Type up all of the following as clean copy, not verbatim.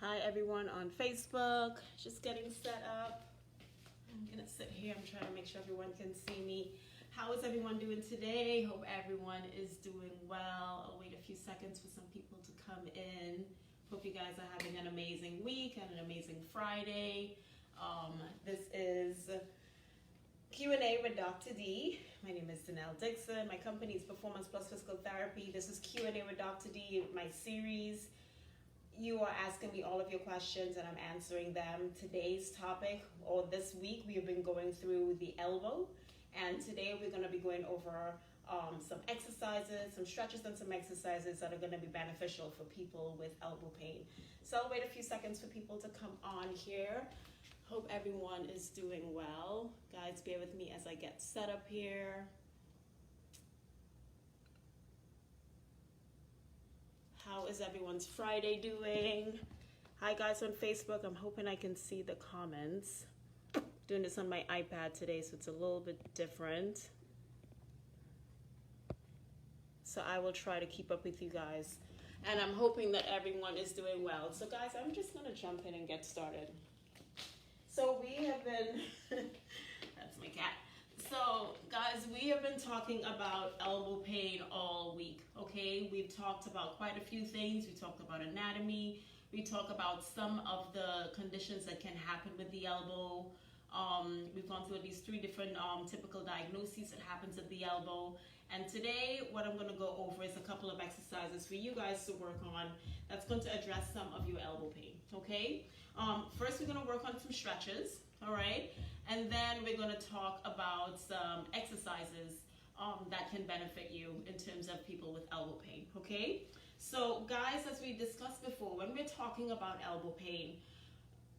Hi everyone on Facebook, just getting set up. I'm gonna sit here, I'm trying to make sure everyone can see me. How is everyone doing today? Hope everyone is doing well. I'll wait a few seconds for some people to come in. Hope you guys are having an amazing week and an amazing Friday. This is Q&A with Dr. D. My name is 𝘿𝙧 𝘿𝙚. My company is Performance Plus Physical Therapy. This is Q&A with Dr. D, my series. You are asking me all of your questions and I'm answering them. Today's topic, or this week, we have been going through the elbow. And today we're going to be going over some exercises, some stretches and some exercises that are going to be beneficial for people with elbow pain. So I'll wait a few seconds for people to come on here. Hope everyone is doing well. Guys, bear with me as I get set up here. How is everyone's Friday doing? Hi guys on Facebook, I'm hoping I can see the comments. Doing this on my iPad today, so it's a little bit different. So I will try to keep up with you guys. And I'm hoping that everyone is doing well. So guys, I'm just gonna jump in and get started. So we have been, that's my cat. So guys, we have been talking about elbow pain all week, okay? We've talked about quite a few things. We talked about anatomy. We talked about some of the conditions that can happen with the elbow. We've gone through at least 3 different typical diagnoses that happens at the elbow. And today, what I'm gonna go over is a couple of exercises for you guys to work on that's going to address some of your elbow pain, okay? First, we're gonna work on some stretches, all right? And then we're going to talk about some exercises that can benefit you in terms of people with elbow pain, okay? So guys, as we discussed before, when we're talking about elbow pain,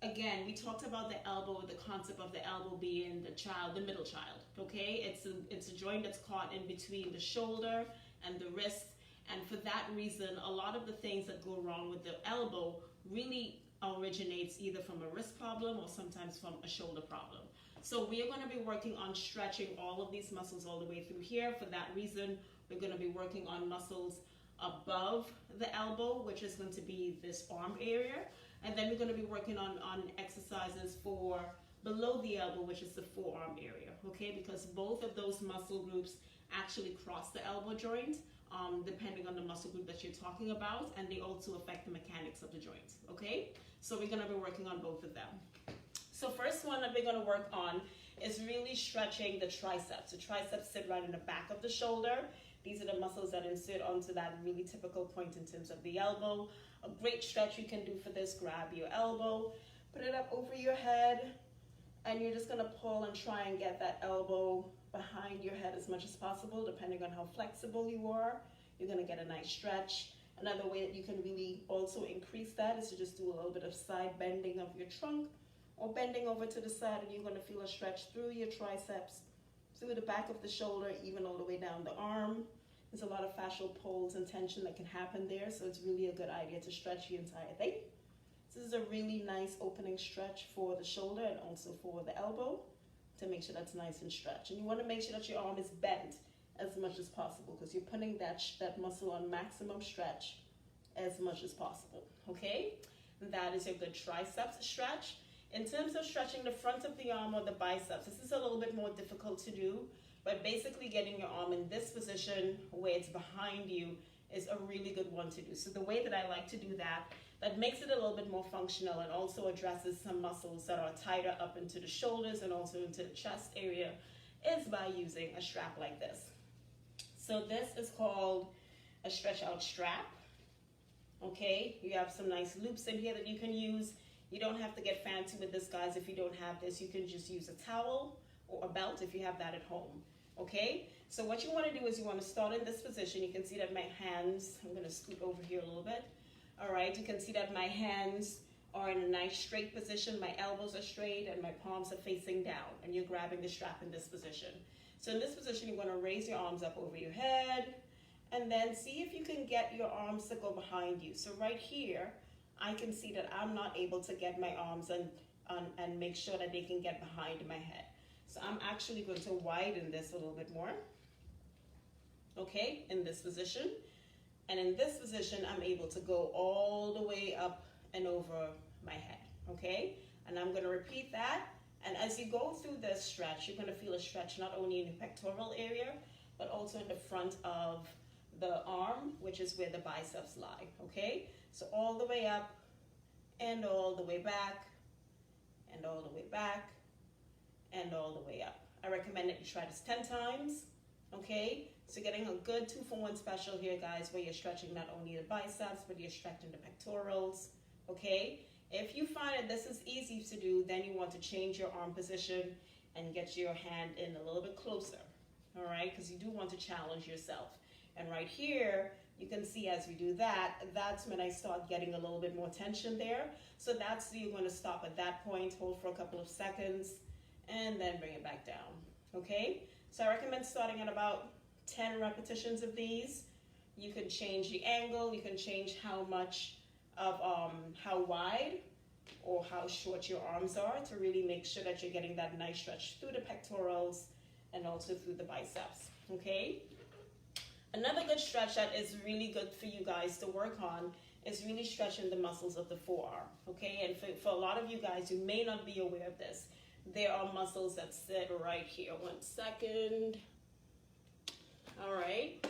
again, we talked about the elbow, the concept of the elbow being the middle child, okay? It's a joint that's caught in between the shoulder and the wrist. And for that reason, a lot of the things that go wrong with the elbow really originates either from a wrist problem or sometimes from a shoulder problem. So we are going to be working on stretching all of these muscles all the way through here. For that reason, we're going to be working on muscles above the elbow, which is going to be this arm area. And then we're going to be working on exercises for below the elbow, which is the forearm area, okay? Because both of those muscle groups actually cross the elbow joint, depending on the muscle group that you're talking about, and they also affect the mechanics of the joint, okay? So we're going to be working on both of them. So first one that we're going to work on is really stretching the triceps. The triceps sit right in the back of the shoulder. These are the muscles that insert onto that really typical point in terms of the elbow. A great stretch you can do for this, grab your elbow, put it up over your head, and you're just going to pull and try and get that elbow behind your head as much as possible, depending on how flexible you are. You're going to get a nice stretch. Another way that you can really also increase that is to just do a little bit of side bending of your trunk, or bending over to the side, and you're going to feel a stretch through your triceps, through the back of the shoulder, even all the way down the arm. There's a lot of fascial pulls and tension that can happen there, so it's really a good idea to stretch the entire thing. This is a really nice opening stretch for the shoulder and also for the elbow to make sure that's nice and stretched. And you want to make sure that your arm is bent as much as possible because you're putting that muscle on maximum stretch as much as possible, okay? And that is your good triceps stretch. In terms of stretching the front of the arm or the biceps, this is a little bit more difficult to do, but basically getting your arm in this position where it's behind you is a really good one to do. So the way that I like to do that makes it a little bit more functional and also addresses some muscles that are tighter up into the shoulders and also into the chest area, is by using a strap like this. So this is called a stretch out strap, okay? You have some nice loops in here that you can use. You don't have to get fancy with this, guys. If you don't have this, you can just use a towel or a belt if you have that at home, okay? So what you want to do is you want to start in this position. You can see that my hands, I'm going to scoot over here a little bit. All right, you can see that my hands are in a nice straight position. My elbows are straight and my palms are facing down, and you're grabbing the strap in this position. So in this position, you want to raise your arms up over your head and then see if you can get your arms to go behind you. So right here, I can see that I'm not able to get my arms and make sure that they can get behind my head. So I'm actually going to widen this a little bit more, okay, in this position. And in this position, I'm able to go all the way up and over my head, okay? And I'm gonna repeat that. And as you go through this stretch, you're gonna feel a stretch not only in the pectoral area, but also in the front of the arm, which is where the biceps lie, okay? So all the way up and all the way back and all the way back and all the way up. I recommend that you try this 10 times, okay? So getting a good 2-for-1 special here, guys, where you're stretching not only the biceps, but you're stretching the pectorals, okay? If you find that this is easy to do, then you want to change your arm position and get your hand in a little bit closer, all right? Because you do want to challenge yourself. And right here, you can see as we do that, that's when I start getting a little bit more tension there. So that's, you're going to stop at that point, hold for a couple of seconds, and then bring it back down, okay? So I recommend starting at about 10 repetitions of these. You can change the angle, you can change how much of, how wide or how short your arms are to really make sure that you're getting that nice stretch through the pectorals and also through the biceps, okay? Another good stretch that is really good for you guys to work on is really stretching the muscles of the forearm, okay? And for a lot of you guys who may not be aware of this, there are muscles that sit right here. 1 second. All right.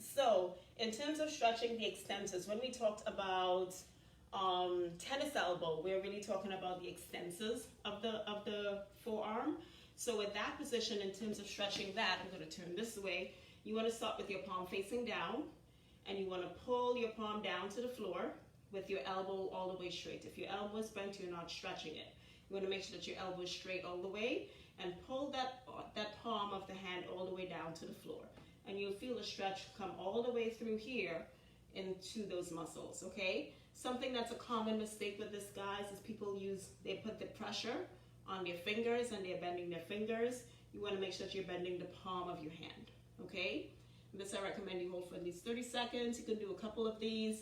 So in terms of stretching the extensors, when we talked about tennis elbow, we're really talking about the extensors of the forearm. So with that position, in terms of stretching that, I'm going to turn this way. You want to start with your palm facing down, and you want to pull your palm down to the floor with your elbow all the way straight. If your elbow is bent, you're not stretching it. You want to make sure that your elbow is straight all the way, and pull that palm of the hand all the way down to the floor. And you'll feel the stretch come all the way through here into those muscles, okay? Something that's a common mistake with this, guys, is they put the pressure on their fingers and they're bending their fingers. You want to make sure that you're bending the palm of your hand, okay? This I recommend you hold for at least 30 seconds. You can do a couple of these.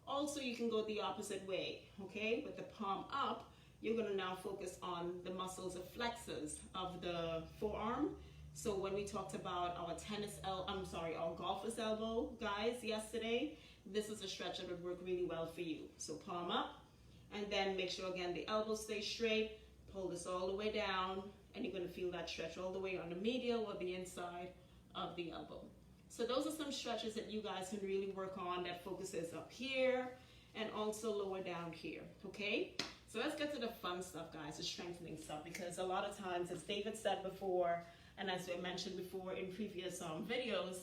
Also, you can go the opposite way, okay? With the palm up, you're going to now focus on the muscles of flexors of the forearm. So when we talked about our our golfer's elbow, guys, yesterday, this is a stretch that would work really well for you. So palm up, and then make sure, again, the elbow stays straight. Pull this all the way down, and you're going to feel that stretch all the way on the medial or the inside of the elbow. So those are some stretches that you guys can really work on that focuses up here and also lower down here, okay? So let's get to the fun stuff, guys, the strengthening stuff, because a lot of times, as David said before, and as I mentioned before in previous videos,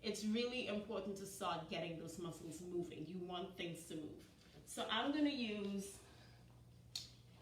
it's really important to start getting those muscles moving. You want things to move. So I'm going to use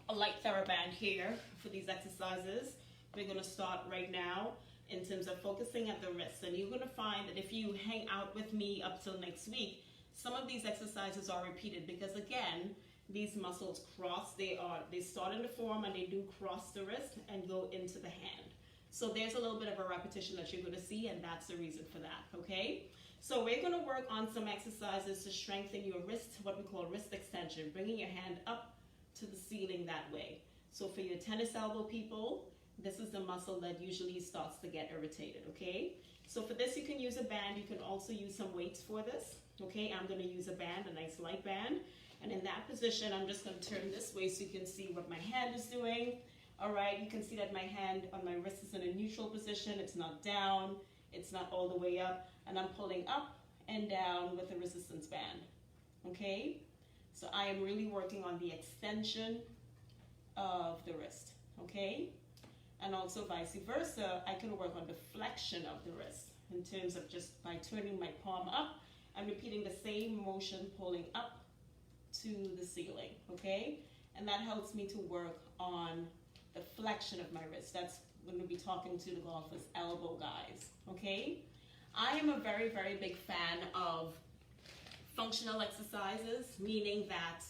a light TheraBand here for these exercises. We're going to start right now in terms of focusing at the wrists. And you're going to find that if you hang out with me up till next week, some of these exercises are repeated because, again, these muscles cross. They start in the forearm and they do cross the wrist and go into the hand. So there's a little bit of a repetition that you're going to see, and that's the reason for that, okay? So we're going to work on some exercises to strengthen your wrist, what we call wrist extension, bringing your hand up to the ceiling that way. So for your tennis elbow people, this is the muscle that usually starts to get irritated, okay? So for this, you can use a band. You can also use some weights for this, okay? I'm going to use a band, a nice light band. And in that position, I'm just going to turn this way so you can see what my hand is doing. All right, you can see that my hand on my wrist is in a neutral position. It's not down. It's not all the way up. And I'm pulling up and down with a resistance band, okay? So I am really working on the extension of the wrist, okay? And also vice versa, I can work on the flexion of the wrist in terms of just by turning my palm up and repeating the same motion, pulling up to the ceiling, okay? And that helps me to work on the flexion of my wrist. That's when we'll be talking to the golfer's elbow, guys, okay? I am a very, very big fan of functional exercises, meaning that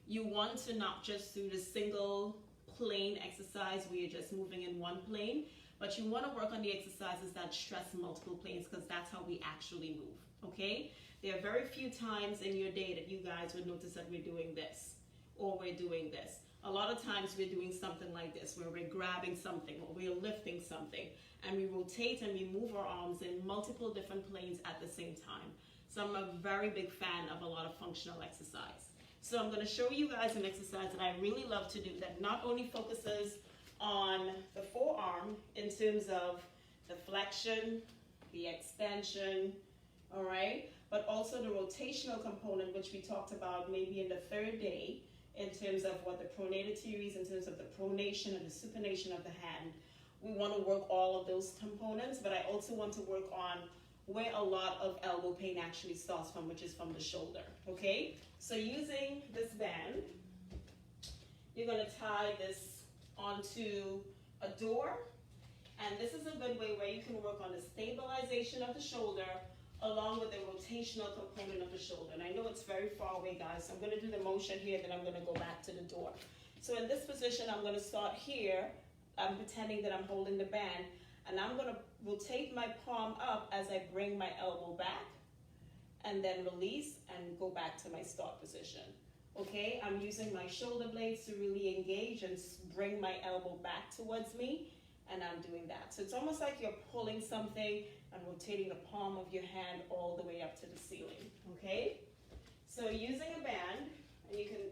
you want to not just do the single plane exercise where you're just moving in one plane, but you want to work on the exercises that stress multiple planes, because that's how we actually move, okay? There are very few times in your day that you guys would notice that we're doing this or we're doing this. A lot of times we're doing something like this, where we're grabbing something or we're lifting something, and we rotate and we move our arms in multiple different planes at the same time. So I'm a very big fan of a lot of functional exercise. So I'm going to show you guys an exercise that I really love to do that not only focuses on the forearm in terms of the flexion, the extension, all right, but also the rotational component, which we talked about maybe in the third day, in terms of what the pronated teres, in terms of the pronation and the supination of the hand. We want to work all of those components, but I also want to work on where a lot of elbow pain actually starts from, which is from the shoulder, okay? So using this band, you're going to tie this onto a door, and this is a good way where you can work on the stabilization of the shoulder along with the rotational component of the shoulder. And I know it's very far away, guys, so I'm going to do the motion here, then I'm going to go back to the door. So in this position, I'm going to start here. I'm pretending that I'm holding the band, and I'm going to rotate my palm up as I bring my elbow back, and then release and go back to my start position. Okay, I'm using my shoulder blades to really engage and bring my elbow back towards me, and I'm doing that. So it's almost like you're pulling something and rotating the palm of your hand all the way up to the ceiling, okay? So using a band, and you can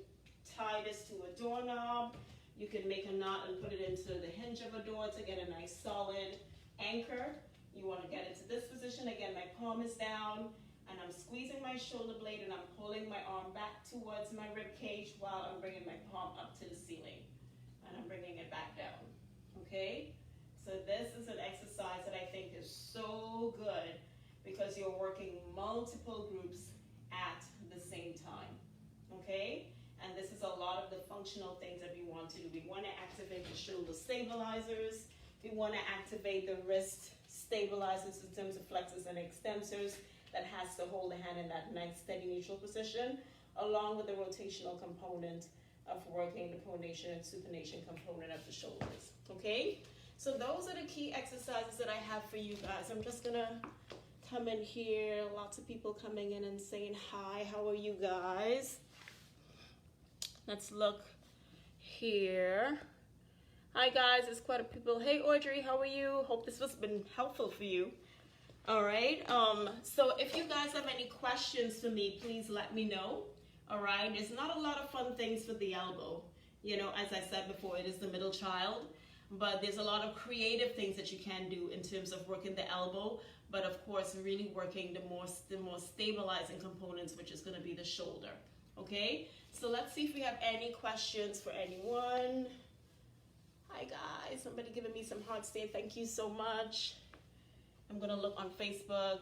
tie this to a doorknob, you can make a knot and put it into the hinge of a door to get a nice solid anchor. You want to get into this position. Again, my palm is down, and I'm squeezing my shoulder blade, and I'm pulling my arm back towards my rib cage while I'm bringing my palm up to the ceiling, and I'm bringing it back down, okay? So this is an exercise that I think is so good because you're working multiple groups at the same time, okay? And this is a lot of the functional things that we want to do. We want to activate the shoulder stabilizers. We want to activate the wrist stabilizers in terms of flexors and extensors that has to hold the hand in that nice steady neutral position, along with the rotational component of working the pronation and supination component of the shoulders, okay? So those are the key exercises that I have for you guys. I'm just gonna come in here. Lots of people coming in and saying hi. How are you guys? Let's look here. Hi guys, there's quite a people. Hey Audrey, how are you? Hope this has been helpful for you. All right, so if you guys have any questions for me, please let me know. All right, there's not a lot of fun things for the elbow. You know, as I said before, it is the middle child. But there's a lot of creative things that you can do in terms of working the elbow, but of course really working the more stabilizing components, which is going to be the shoulder. Okay, so let's see if we have any questions for anyone. Hi guys, somebody giving me some hearts there. Thank you so much. I'm going to look on Facebook.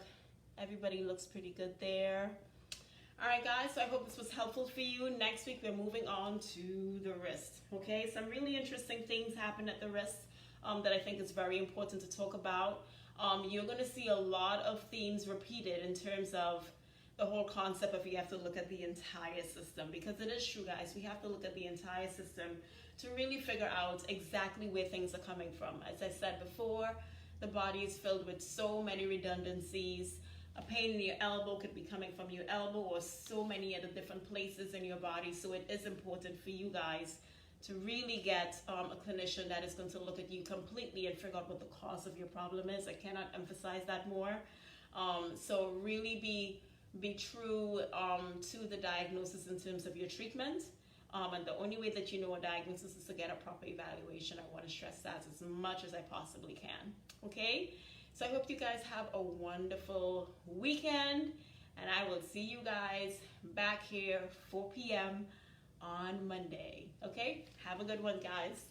Everybody looks pretty good there. All right, guys, so I hope this was helpful for you. Next week, we're moving on to the wrist, okay? Some really interesting things happen at the wrist that I think is very important to talk about. You're going to see a lot of themes repeated in terms of the whole concept of you have to look at the entire system, because it is true, guys. We have to look at the entire system to really figure out exactly where things are coming from. As I said before, the body is filled with so many redundancies. A pain in your elbow could be coming from your elbow or so many other different places in your body. So it is important for you guys to really get a clinician that is going to look at you completely and figure out what the cause of your problem is. I cannot emphasize that more. So really be true to the diagnosis in terms of your treatment. And the only way that you know a diagnosis is to get a proper evaluation. I want to stress that as much as I possibly can. Okay? So I hope you guys have a wonderful weekend, and I will see you guys back here 4 p.m. on Monday. Okay? Have a good one, guys.